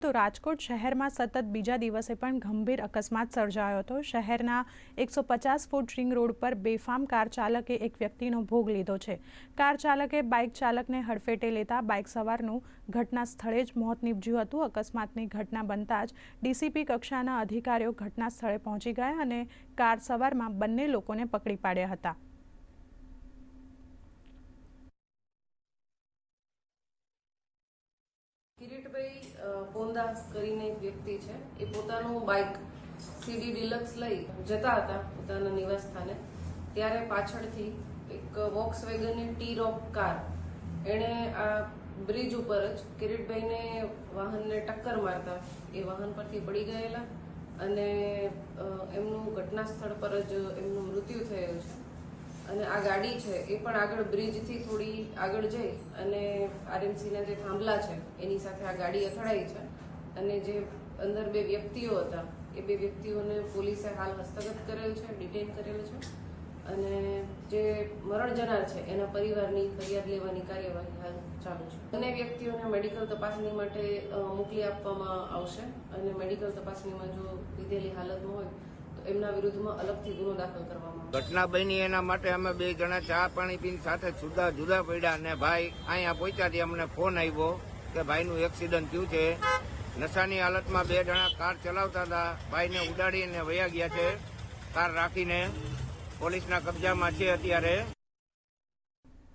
તો રાજકોટ શહેરમાં સતત બીજા દિવસે પણ ગંભીર અકસ્માત સર્જાયો હતો। શહેરના 150 ફૂટ રિંગ રોડ પર બેફામ કાર ચાલકે એક વ્યક્તિનો ભોગ લીધો છે। કાર ચાલકે બાઇક ચાલકને હડફેટે લેતા બાઇક સવારનું ઘટના સ્થળે જ મોત નીપજ્યું હતું। અકસ્માતની ઘટના બનતા જ ડીસીપી કક્ષાના અધિકારીઓ ઘટના સ્થળે પહોંચી ગયા અને કાર સવારમાં બંને લોકોને પકડી પાડ્યા હતા। કિરીટભાઈ પોંદા કરીને એક વ્યક્તિ છે, એ પોતાનું બાઇક સીડી ડિલક્સ લઈ જતા હતા પોતાના નિવાસ સ્થાને, ત્યારે પાછળથી એક વોક્સવેગનની ટી-રોક કાર એણે આ બ્રિજ ઉપર જ કિરીટભાઈને વાહનને ટક્કર મારતા એ વાહન પરથી પડી ગયેલા અને એમનું ઘટના સ્થળ પર જ એમનું મૃત્યુ થયેલું છે। અને આ ગાડી છે એ પણ આગળ બ્રિજથી થોડી આગળ જઈ અને આરએમસીના જે થાંભલા છે એની સાથે આ ગાડી અથડાઈ છે અને જે અંદર બે વ્યક્તિઓ હતા એ બે વ્યક્તિઓને પોલીસે હાલ હસ્તગત કરેલ છે, ડિટેન કરેલ છે અને જે મરણ જનાર છે એના પરિવારની ફરિયાદ લેવાની કાર્યવાહી હાલ ચાલુ છે। બંને વ્યક્તિઓને મેડિકલ તપાસણી માટે મોકલી આપવામાં આવશે અને મેડિકલ તપાસણીમાં જો લીધેલી હાલતમાં હોય એમના વિરુદ્ધમાં અલગથી ગુનો દાખલ કરવામાં આવશે। ઘટના બની એના માટે અમે બે જણા ચા પાણી પીને સાથે જુદા પડ્યા અને ભાઈ અહીંયા પહોંચ્યાથી અમને ફોન આવ્યો કે ભાઈનું એક્સિડન્ટ થયું છે। નશાની હાલતમાં બે જણા કાર ચલાવતા હતા, ભાઈને ઉડાડીને વયા ગયા છે કાર રાખીને, પોલીસના કબજામાં છે અત્યારે।